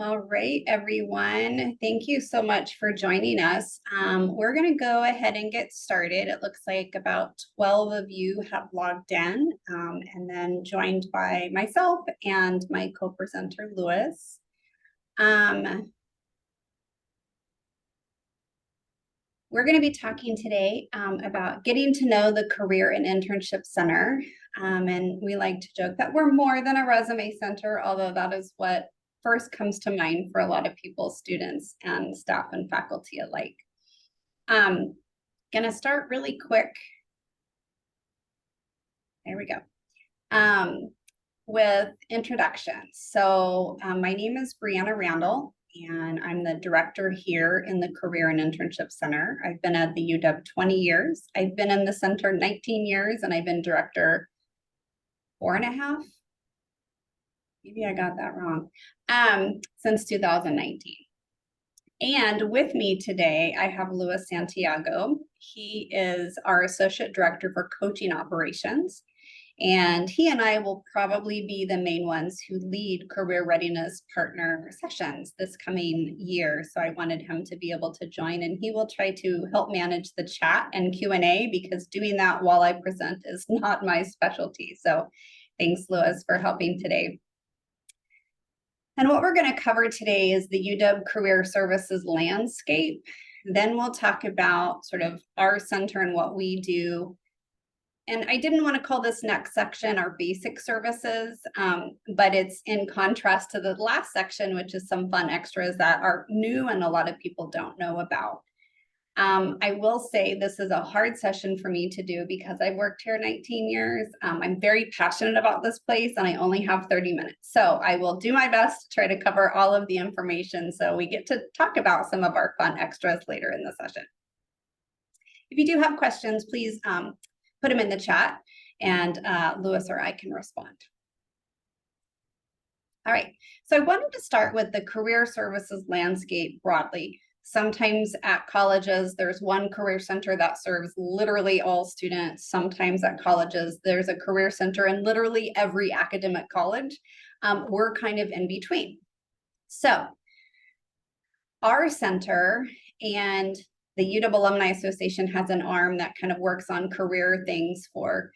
All right, everyone. Thank you so much for joining us. We're going to go ahead and get started. It looks like about 12 of you have logged in and then joined by myself and my co-presenter, Lewis. We're going to be talking today about getting to know the Career and Internship Center. And we like to joke that we're more than a resume center, although that is what first comes to mind for a lot of people, students and staff and faculty alike. Gonna start really quick. There we go. With introductions. So my name is Brianna Randall, and I'm the director here in the Career and Internship Center. I've been at the UW 20 years. I've been in the center 19 years, and I've been director 4.5. Maybe I got that wrong. Since 2019. And with me today, I have Luis Santiago. He is our Associate Director for Coaching Operations. And he and I will probably be the main ones who lead career readiness partner sessions this coming year. So I wanted him to be able to join, and he will try to help manage the chat and Q&A because doing that while I present is not my specialty. So thanks, Luis, for helping today. And what we're going to cover today is the UW Career Services landscape. Then we'll talk about sort of our center and what we do. And I didn't want to call this next section our basic services, but it's in contrast to the last section, which is some fun extras that are new and a lot of people don't know about. I will say this is a hard session for me to do because I've worked here 19 years. I'm very passionate about this place and I only have 30 minutes. So I will do my best to try to cover all of the information so we get to talk about some of our fun extras later in the session. If you do have questions, please put them in the chat and Lewis or I can respond. All right, so I wanted to start with the career services landscape broadly. Sometimes at colleges, there's one career center that serves literally all students. Sometimes at colleges, there's a career center in literally every academic college. We're kind of in between. So our center and the UW Alumni Association has an arm that kind of works on career things for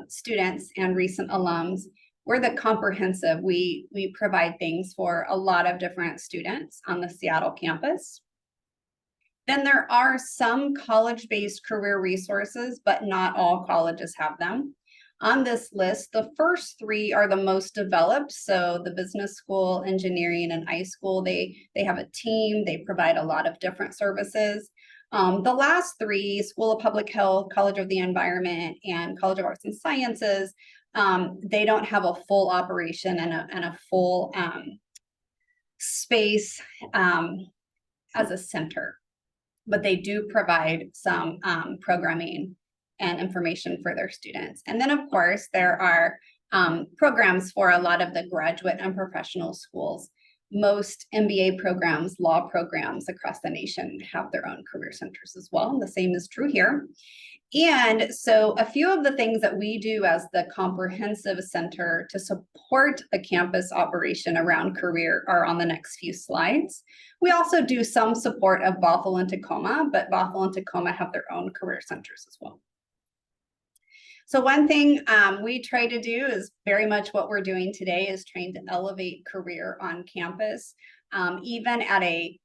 students and recent alums. We're the comprehensive. We provide things for a lot of different students on the Seattle campus. Then there are some college-based career resources, but not all colleges have them. On this list, the first three are the most developed. So the business school, engineering, and iSchool, they have a team. They provide a lot of different services. The last three, School of Public Health, College of the Environment, and College of Arts and Sciences, they don't have a full operation and a full space as a center, but they do provide some programming and information for their students. And then, of course, there are programs for a lot of the graduate and professional schools. Most MBA programs, law programs across the nation have their own career centers as well. And the same is true here. And so a few of the things that we do as the comprehensive center to support a campus operation around career are on the next few slides. We also do some support of Bothell and Tacoma, but Bothell and Tacoma have their own career centers as well. So one thing we try to do is very much what we're doing today is trying to elevate career on campus. Even at a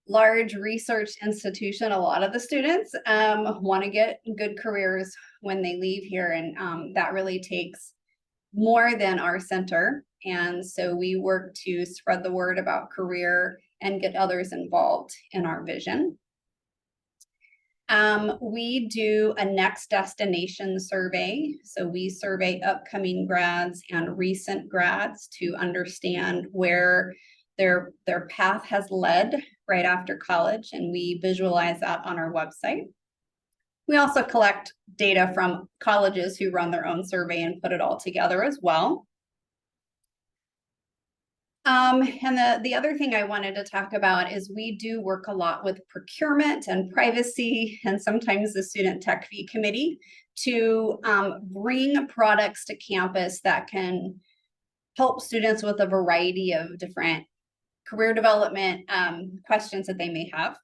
large research institution, a lot of the students want to get good careers when they leave here, and that really takes more than our center. And so we work to spread the word about career and get others involved in our vision. We do a next destination survey. So we survey upcoming grads and recent grads to understand where their path has led right after college, and we visualize that on our website. We also collect data from colleges who run their own survey and put it all together as well. And the other thing I wanted to talk about is we do work a lot with procurement and privacy and sometimes the student tech fee committee to bring products to campus that can help students with a variety of different career development questions that they may have.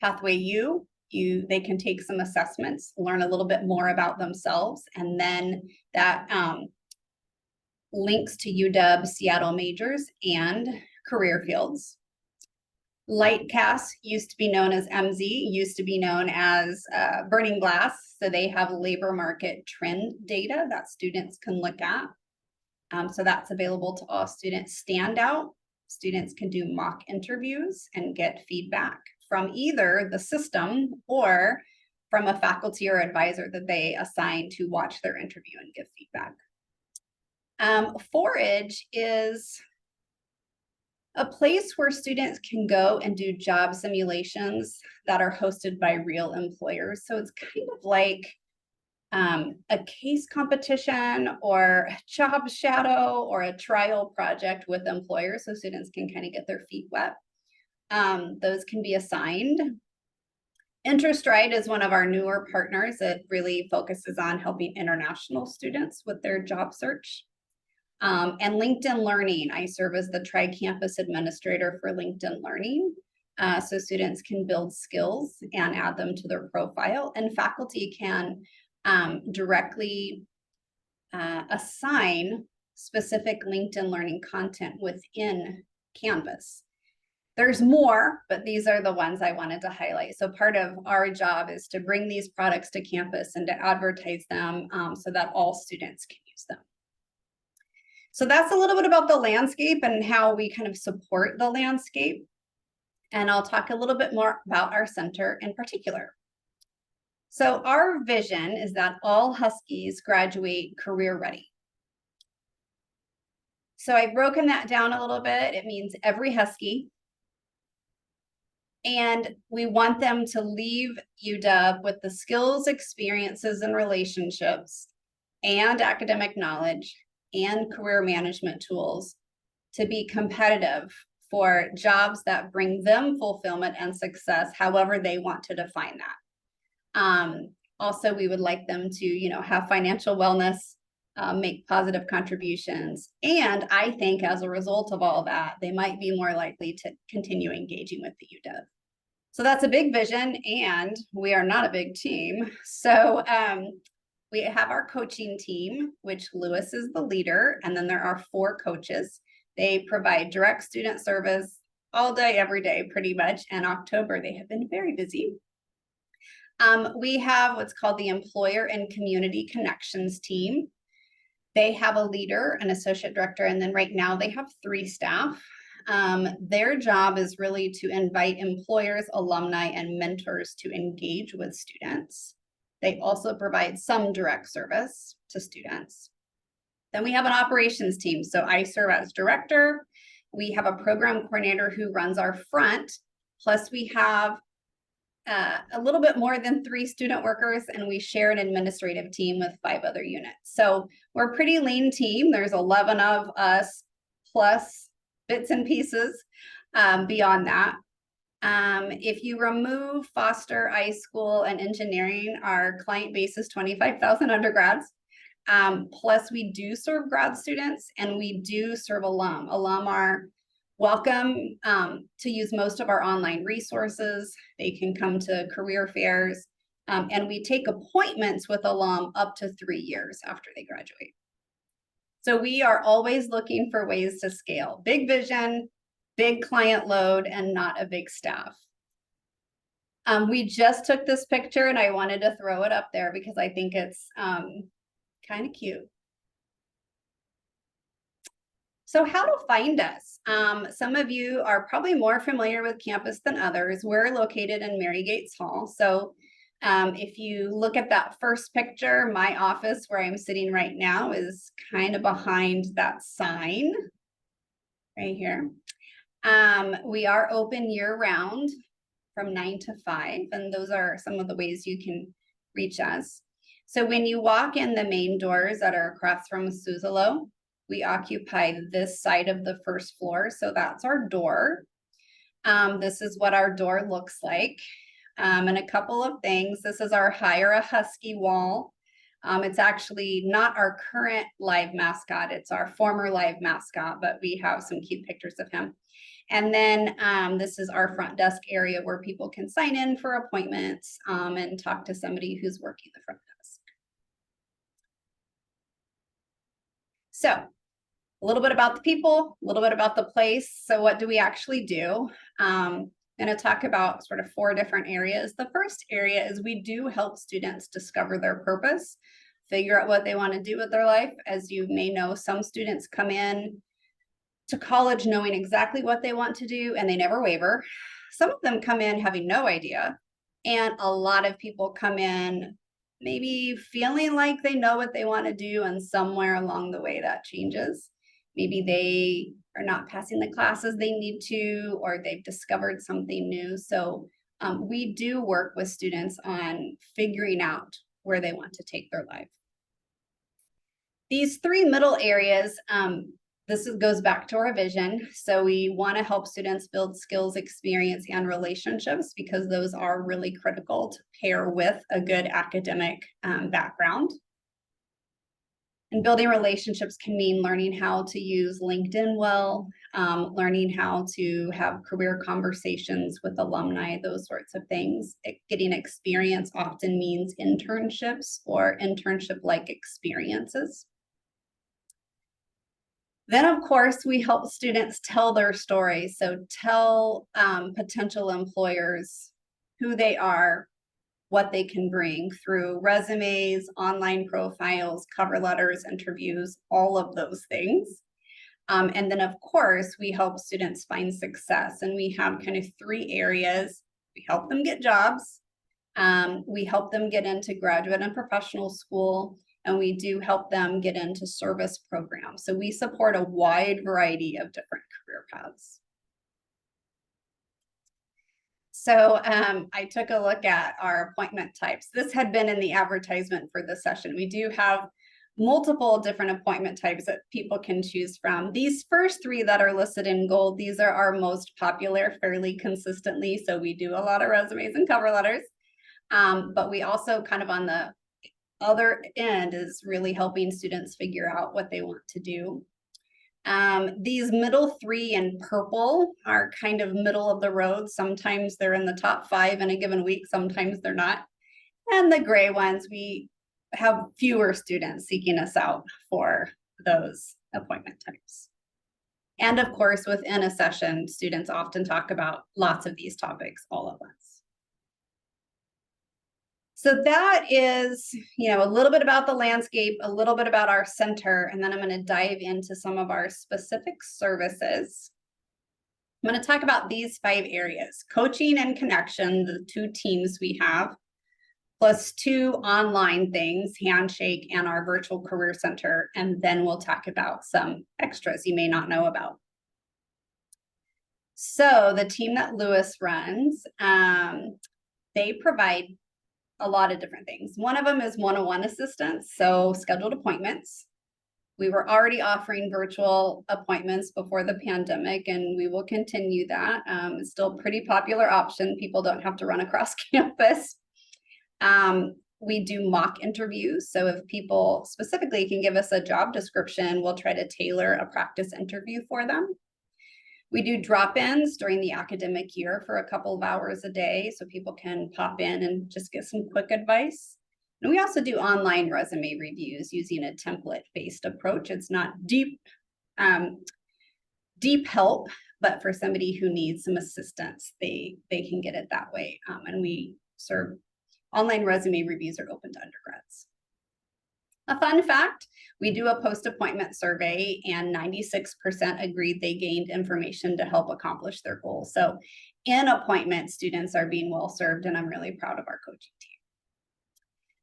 Pathway U, they can take some assessments, learn a little bit more about themselves, and then that links to UW Seattle majors and career fields. Lightcast used to be known as MZ, used to be known as Burning Glass. So they have labor market trend data that students can look at. So that's available to all students. Standout, students can do mock interviews and get feedback from either the system or from a faculty or advisor that they assign to watch their interview and give feedback. Forage is a place where students can go and do job simulations that are hosted by real employers. So it's kind of like a case competition or a job shadow or a trial project with employers, so students can kind of get their feet wet. Those can be assigned. InterStride is one of our newer partners that really focuses on helping international students with their job search. And LinkedIn Learning, I serve as the tri-campus administrator for LinkedIn Learning. So students can build skills and add them to their profile, and faculty can directly assign specific LinkedIn Learning content within Canvas. There's more, but these are the ones I wanted to highlight. So part of our job is to bring these products to campus and to advertise them so that all students can use them. So that's a little bit about the landscape and how we kind of support the landscape. And I'll talk a little bit more about our center in particular. So our vision is that all Huskies graduate career ready. So I've broken that down a little bit. It means every Husky. And we want them to leave UW with the skills, experiences, and relationships and academic knowledge and career management tools to be competitive for jobs that bring them fulfillment and success, however they want to define that. Also, we would like them to, have financial wellness, make positive contributions. And I think as a result of all that, they might be more likely to continue engaging with the UW. So that's a big vision, and we are not a big team. So we have our coaching team, which Lewis is the leader, and then there are 4 coaches. They provide direct student service all day, every day, pretty much. In October, they have been very busy. We have what's called the Employer and Community Connections team. They have a leader, an associate director, and then right now they have 3 staff. Their job is really to invite employers, alumni, and mentors to engage with students. They also provide some direct service to students. Then we have an operations team. So I serve as director. We have a program coordinator who runs our front. Plus we have a little bit more than 3 student workers, and we share an administrative team with 5 other units. So we're a pretty lean team. There's 11 of us plus bits and pieces beyond that. If you remove Foster, iSchool, and engineering, our client base is 25,000 undergrads. Plus we do serve grad students and we do serve alum. Alum are welcome to use most of our online resources. They can come to career fairs, and we take appointments with alum up to 3 years after they graduate. So we are always looking for ways to scale. Big vision, big client load, and not a big staff. We just took this picture and I wanted to throw it up there because I think it's kind of cute. So how to find us. Some of you are probably more familiar with campus than others. We're located in Mary Gates Hall. So if you look at that first picture, my office where I'm sitting right now is kind of behind that sign right here. We are open year round from 9 to 5, and those are some of the ways you can reach us. So when you walk in the main doors that are across from Suzalo, we occupy this side of the first floor. So that's our door. This is what our door looks like. And a couple of things. This is our Hire a Husky wall. It's actually not our current live mascot, it's our former live mascot, but we have some cute pictures of him. And then this is our front desk area where people can sign in for appointments and talk to somebody who's working the front desk. So a little bit about the people, a little bit about the place. So what do we actually do? I'm going to talk about sort of 4 different areas. The first area is we do help students discover their purpose, figure out what they want to do with their life. As you may know, some students come in to college knowing exactly what they want to do and they never waver. Some of them come in having no idea. And a lot of people come in maybe feeling like they know what they want to do, and somewhere along the way that changes. Maybe they are not passing the classes they need to, or they've discovered something new. So we do work with students on figuring out where they want to take their life. These 3 middle areas, this goes back to our vision. So we want to help students build skills, experience, and relationships, because those are really critical to pair with a good academic background. And building relationships can mean learning how to use LinkedIn well, learning how to have career conversations with alumni, those sorts of things. Getting experience often means internships or internship-like experiences. Then, of course, we help students tell their story. So tell potential employers who they are, what they can bring through resumes, online profiles, cover letters, interviews, all of those things. And then, of course, we help students find success. And we have kind of 3 areas. We help them get jobs. We help them get into graduate and professional school. And we do help them get into service programs. So we support a wide variety of different career paths. So I took a look at our appointment types. This had been in the advertisement for this session. We do have multiple different appointment types that people can choose from. These first 3 that are listed in gold, these are our most popular fairly consistently. So we do a lot of resumes and cover letters. But we also kind of on the other end is really helping students figure out what they want to do. These middle 3 in purple are kind of middle of the road. Sometimes they're in the top 5 in a given week, sometimes they're not. And the gray ones, we have fewer students seeking us out for those appointment types. And of course, within a session, students often talk about lots of these topics all at once. So that is, a little bit about the landscape, a little bit about our center, and then I'm going to dive into some of our specific services. I'm going to talk about these 5 areas: coaching and connection, the 2 teams we have, plus 2 online things, Handshake and our virtual career center, and then we'll talk about some extras you may not know about. So the team that Lewis runs, they provide a lot of different things. One of them is one-on-one assistance, so scheduled appointments. We were already offering virtual appointments before the pandemic, and we will continue that. It's still a pretty popular option. People don't have to run across campus. We do mock interviews. So if people specifically can give us a job description, we'll try to tailor a practice interview for them. We do drop-ins during the academic year for a couple of hours a day, so people can pop in and just get some quick advice. And we also do online resume reviews using a template-based approach. It's not deep help, but for somebody who needs some assistance, they can get it that way. And we serve online resume reviews are open to undergrads. A fun fact, we do a post-appointment survey and 96% agreed they gained information to help accomplish their goals. So in appointment, students are being well served, and I'm really proud of our coaching team.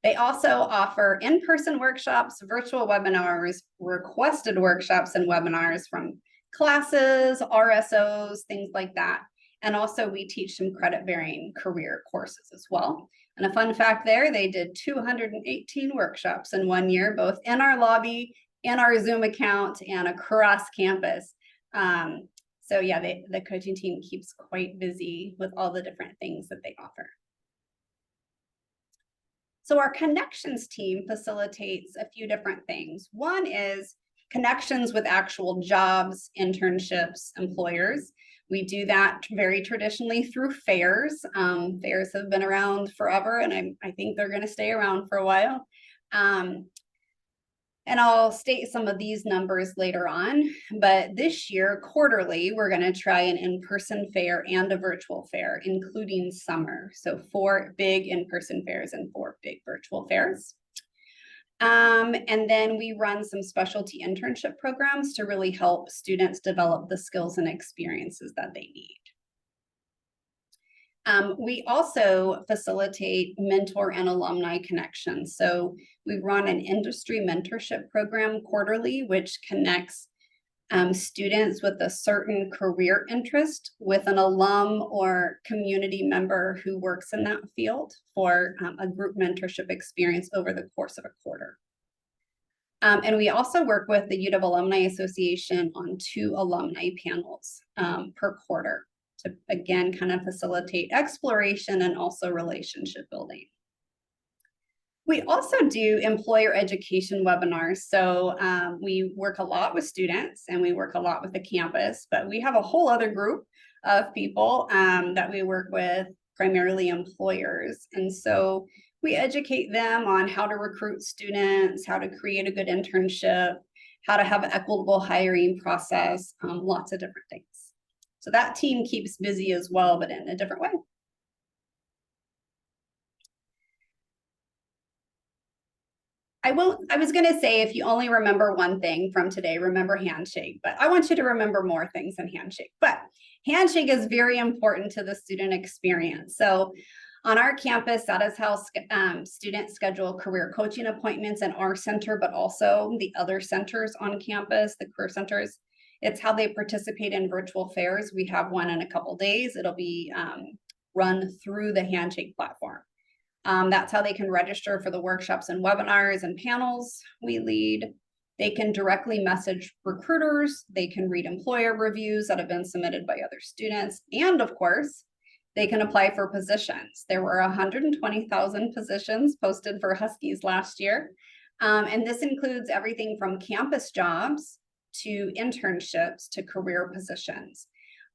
They also offer in-person workshops, virtual webinars, requested workshops and webinars from classes, RSOs, things like that. And also we teach some credit-bearing career courses as well. And a fun fact there, they did 218 workshops in 1 year, both in our lobby, in our Zoom account, and across campus. So yeah, the coaching team keeps quite busy with all the different things that they offer. So our connections team facilitates a few different things. One is connections with actual jobs, internships, employers. We do that very traditionally through fairs. Fairs have been around forever, and I think they're going to stay around for a while. And I'll state some of these numbers later on, but this year, quarterly, we're going to try an in-person fair and a virtual fair, including summer. So 4 big in-person fairs and 4 big virtual fairs. And then we run some specialty internship programs to really help students develop the skills and experiences that they need. We also facilitate mentor and alumni connections. So we run an industry mentorship program quarterly, which connects students with a certain career interest with an alum or community member who works in that field for a group mentorship experience over the course of a quarter. And we also work with the UW Alumni Association on 2 alumni panels per quarter to, again, kind of facilitate exploration and also relationship building. We also do employer education webinars. So we work a lot with students and we work a lot with the campus, but we have a whole other group of people that we work with, primarily employers. And so we educate them on how to recruit students, how to create a good internship, how to have an equitable hiring process, lots of different things. So that team keeps busy as well, but in a different way. I was going to say, if you only remember one thing from today, remember handshake, but I want you to remember more things than handshake. But handshake is very important to the student experience. So on our campus, that is how students schedule career coaching appointments in our center, but also the other centers on campus, the career centers. It's how they participate in virtual fairs. We have one in a couple days. It'll be run through the handshake platform. That's how they can register for the workshops and webinars and panels we lead. They can directly message recruiters. They can read employer reviews that have been submitted by other students. And of course, they can apply for positions. There were 120,000 positions posted for Huskies last year. And this includes everything from campus jobs to internships to career positions.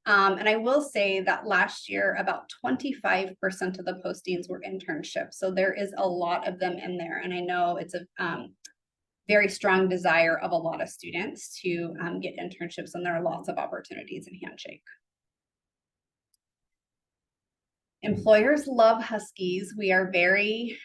And I will say that last year, about 25% of the postings were internships. So there is a lot of them in there. And I know it's a very strong desire of a lot of students to get internships, and there are lots of opportunities in Handshake. Employers love Huskies. We are very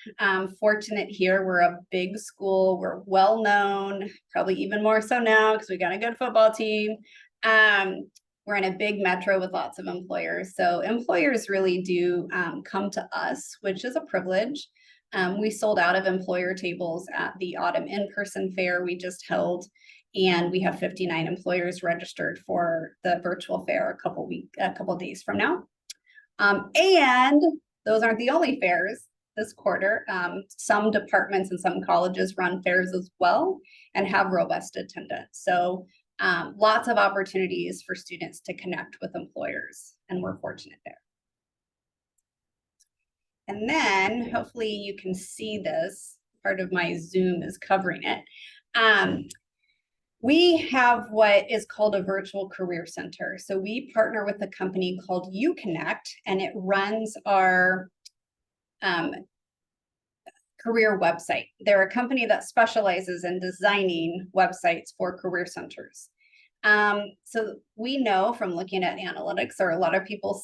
fortunate here. We're a big school. We're well known, probably even more so now because we got a good football team. We're in a big metro with lots of employers. So employers really do come to us, which is a privilege. We sold out of employer tables at the autumn in-person fair we just held, and we have 59 employers registered for the virtual fair a couple days from now. And those aren't the only fairs this quarter. Some departments and some colleges run fairs as well and have robust attendance. So lots of opportunities for students to connect with employers, and we're fortunate there. And then hopefully you can see this. Part of my Zoom is covering it. We have what is called a virtual career center. So we partner with a company called UConnect, and it runs our career website. They're a company that specializes in designing websites for career centers. So we know from looking at analytics, there are a lot of people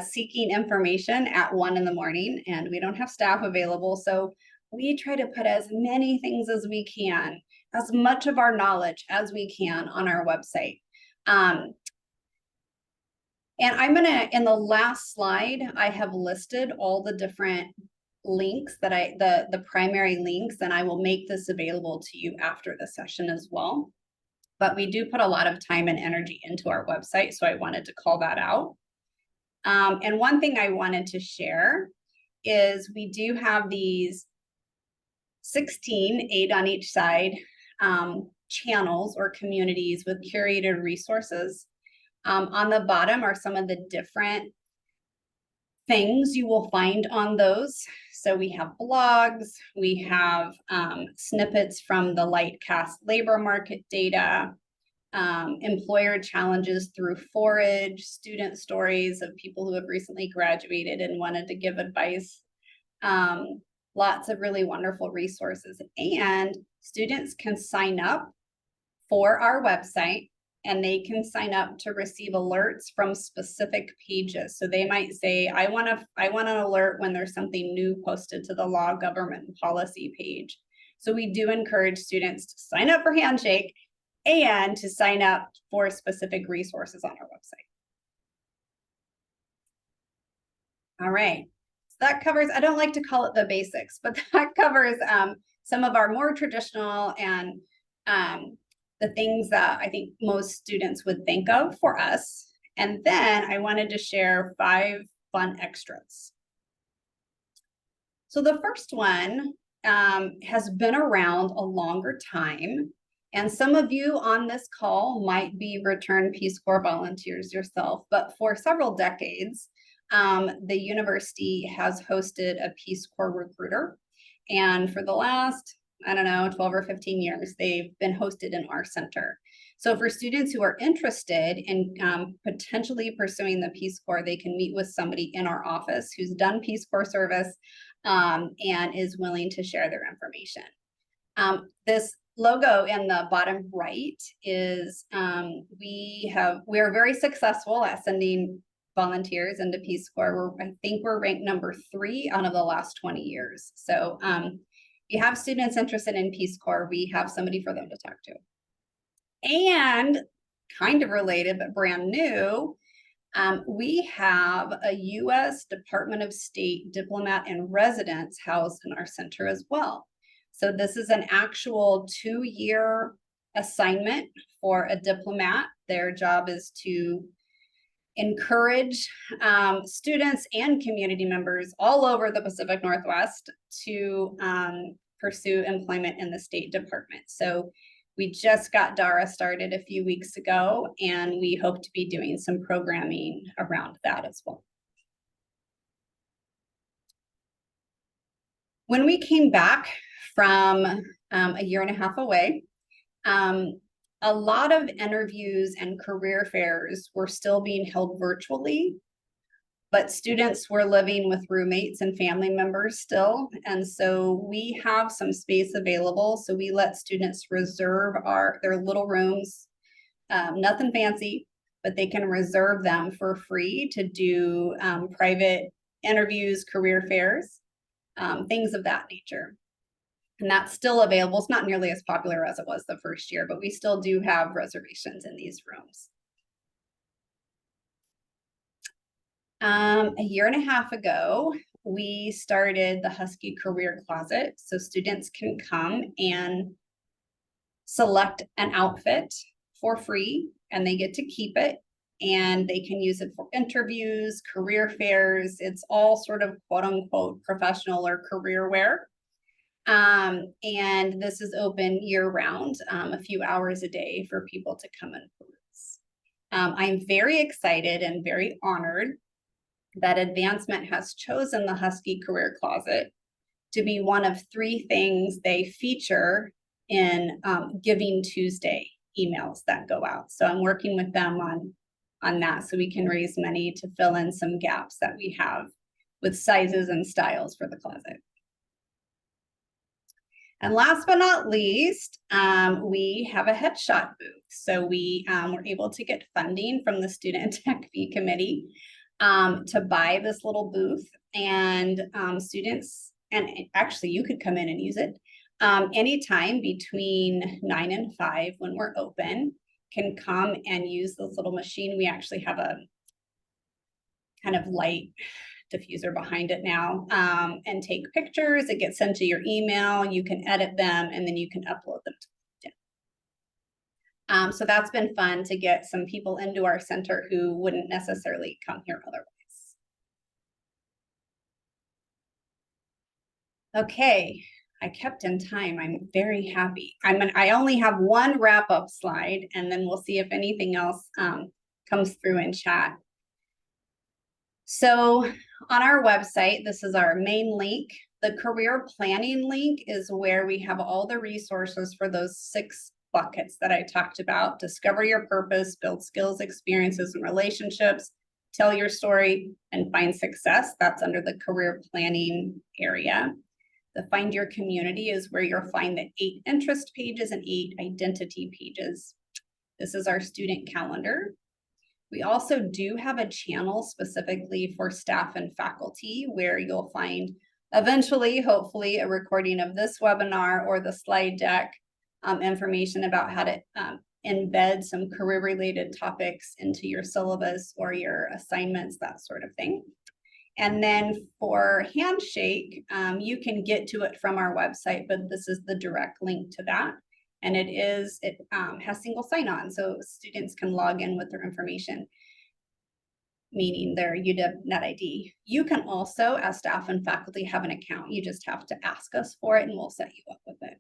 seeking information at 1 in the morning, and we don't have staff available. So we try to put as many things as we can, as much of our knowledge as we can on our website. And I'm gonna, in the last slide, I have listed all the different links that the primary links, and I will make this available to you after the session as well. But we do put a lot of time and energy into our website, so I wanted to call that out. And one thing I wanted to share is we do have these 16, 8 on each side, channels or communities with curated resources. On the bottom are some of the different things you will find on those. So we have blogs, we have snippets from the Lightcast labor market data, employer challenges through Forage, student stories of people who have recently graduated and wanted to give advice. Lots of really wonderful resources. And students can sign up for our website, and they can sign up to receive alerts from specific pages. So they might say, I want an alert when there's something new posted to the law, government, policy page. So we do encourage students to sign up for Handshake and to sign up for specific resources on our website. All right, so that covers, I don't like to call it the basics, but that covers some of our more traditional and the things that I think most students would think of for us. And then I wanted to share 5 fun extras. So the first one has been around a longer time. And some of you on this call might be returned Peace Corps volunteers yourself, but for several decades, the university has hosted a Peace Corps recruiter. And for the last, I don't know, 12 or 15 years, they've been hosted in our center. So for students who are interested in potentially pursuing the Peace Corps, they can meet with somebody in our office who's done Peace Corps service and is willing to share their information. This logo in the bottom right is we are very successful at sending volunteers into Peace Corps. I think we're ranked number 3 out of the last 20 years. So if you have students interested in Peace Corps, we have somebody for them to talk to. And kind of related, but brand new, we have a U.S. Department of State diplomat in residence housed in our center as well. So this is an actual 2-year assignment for a diplomat. Their job is to encourage students and community members all over the Pacific Northwest to pursue employment in the State Department. So we just got DARA started a few weeks ago, and we hope to be doing some programming around that as well. When we came back from a year and a half away, a lot of interviews and career fairs were still being held virtually, but students were living with roommates and family members still. And so we have some space available. So we let students reserve their little rooms, nothing fancy, but they can reserve them for free to do private interviews, career fairs, things of that nature. And that's still available. It's not nearly as popular as it was the first year, but we still do have reservations in these rooms. A year and a half ago, we started the Husky Career Closet. So students can come and select an outfit for free, and they get to keep it. And they can use it for interviews, career fairs. It's all sort of quote unquote professional or career wear. And this is open year round, a few hours a day for people to come and peruse. I'm very excited and very honored that Advancement has chosen the Husky Career Closet to be one of 3 things they feature in Giving Tuesday emails that go out. So I'm working with them on that so we can raise money to fill in some gaps that we have with sizes and styles for the closet. And last but not least, we have a headshot booth. So we were able to get funding from the Student Tech Fee Committee to buy this little booth, and students, and actually you could come in and use it anytime between 9 and 5 when we're open, can come and use this little machine. We actually have a kind of light diffuser behind it now, and take pictures. It gets sent to your email. You can edit them, and then you can upload them to LinkedIn. So that's been fun to get some people into our center who wouldn't necessarily come here otherwise. Okay, I kept in time. I'm very happy. I only have one wrap-up slide, and then we'll see if anything else comes through in chat. So on our website, this is our main link. The career planning link is where we have all the resources for those 6 buckets that I talked about. Discover your purpose, build skills, experiences, and relationships, tell your story, and find success. That's under the career planning area. The Find Your Community is where you'll find the 8 interest pages and 8 identity pages. This is our student calendar. We also do have a channel specifically for staff and faculty where you'll find eventually, hopefully, a recording of this webinar or the slide deck, information about how to embed some career-related topics into your syllabus or your assignments, that sort of thing. And then for Handshake, you can get to it from our website, but this is the direct link to that. And it has single sign-on, so students can log in with their information, meaning their UW Net ID. You can also, as staff and faculty, have an account. You just have to ask us for it and we'll set you up with it.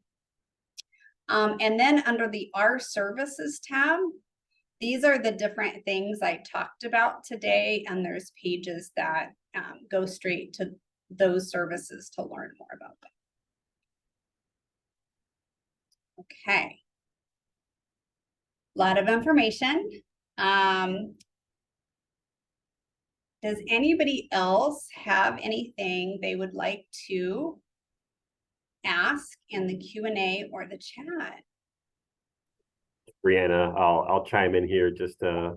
And then under the Our Services tab, these are the different things I talked about today, and there's pages that go straight to those services to learn more about them. Okay. A lot of information. Does anybody else have anything they would like to ask in the Q&A or the chat? Brianna, I'll chime in here just to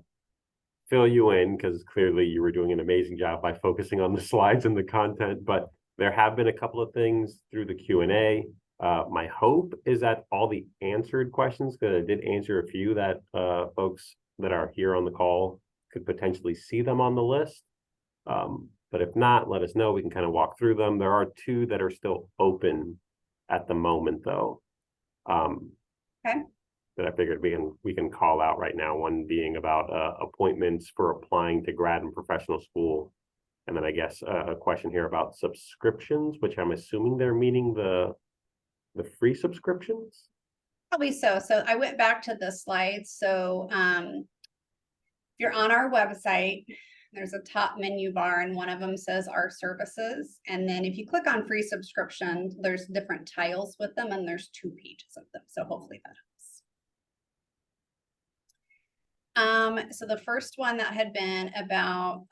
fill you in, because clearly you were doing an amazing job by focusing on the slides and the content, but there have been a couple of things through the Q&A. My hope is that all the answered questions, because I did answer a few that folks that are here on the call could potentially see them on the list. But if not, let us know. We can kind of walk through them. There are 2 that are still open at the moment, though. Okay. That I figured we can call out right now. One being about appointments for applying to grad and professional school, and then I guess a question here about subscriptions, which I'm assuming they're meaning the free subscriptions. Probably so. So I went back to the slides. So if you're on our website, there's a top menu bar and one of them says Our Services. And then if you click on free subscription, there's different tiles with them and there's 2 pages of them. So hopefully that helps. So the first one that had been about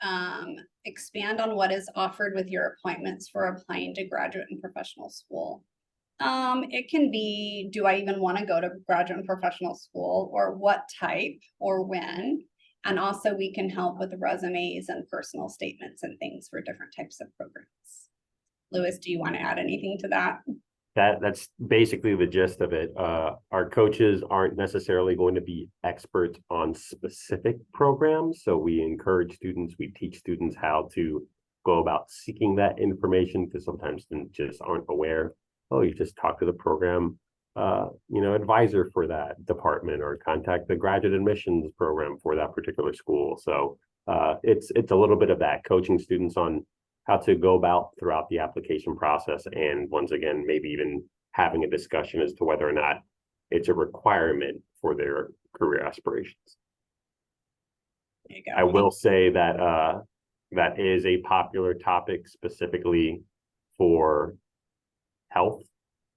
expand on what is offered with your appointments for applying to graduate and professional school. It can be, do I even want to go to graduate and professional school, or what type or when? And also we can help with resumes and personal statements and things for different types of programs. Louis, do you want to add anything to that? That's basically the gist of it. Our coaches aren't necessarily going to be experts on specific programs, so we encourage students, we teach students how to go about seeking that information, because sometimes students just aren't aware. Oh, you just talk to the program advisor for that department, or contact the graduate admissions program for that particular school. So it's a little bit of that, coaching students on how to go about throughout the application process, and once again, maybe even having a discussion as to whether or not it's a requirement for their career aspirations. There you go. I will say that that is a popular topic specifically for health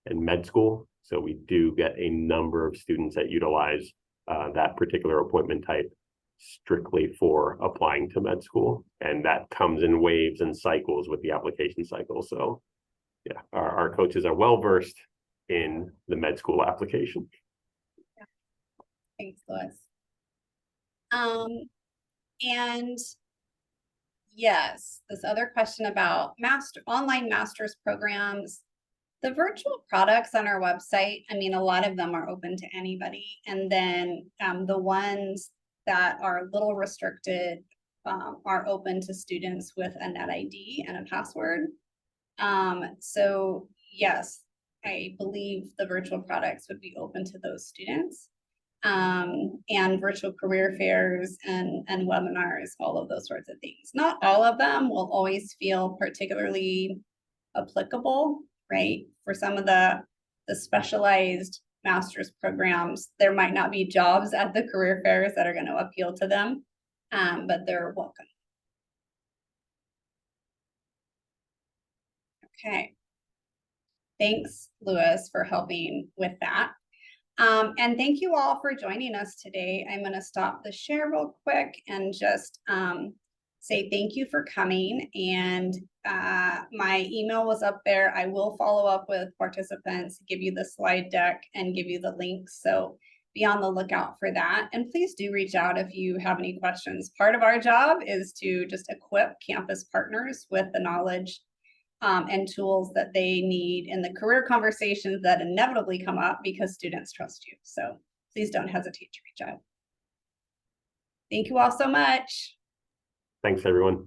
and med school. So we do get a number of students that utilize that particular appointment type strictly for applying to med school. And that comes in waves and cycles with the application cycle. So yeah, our coaches are well-versed in the med school application. Yeah. Thanks, Louis. And yes, this other question about online master's programs. The virtual products on our website, I mean, a lot of them are open to anybody. And then the ones that are a little restricted are open to students with a net ID and a password. So yes, I believe the virtual products would be open to those students. And virtual career fairs and webinars, all of those sorts of things. Not all of them will always feel particularly applicable, right? For some of the specialized master's programs, there might not be jobs at the career fairs that are going to appeal to them, but they're welcome. Okay. Thanks, Louis, for helping with that. And thank you all for joining us today. I'm going to stop the share real quick and just say thank you for coming. And my email was up there. I will follow up with participants, give you the slide deck, and give you the links. So be on the lookout for that. And please do reach out if you have any questions. Part of our job is to just equip campus partners with the knowledge and tools that they need in the career conversations that inevitably come up because students trust you. So please don't hesitate to reach out. Thank you all so much. Thanks, everyone.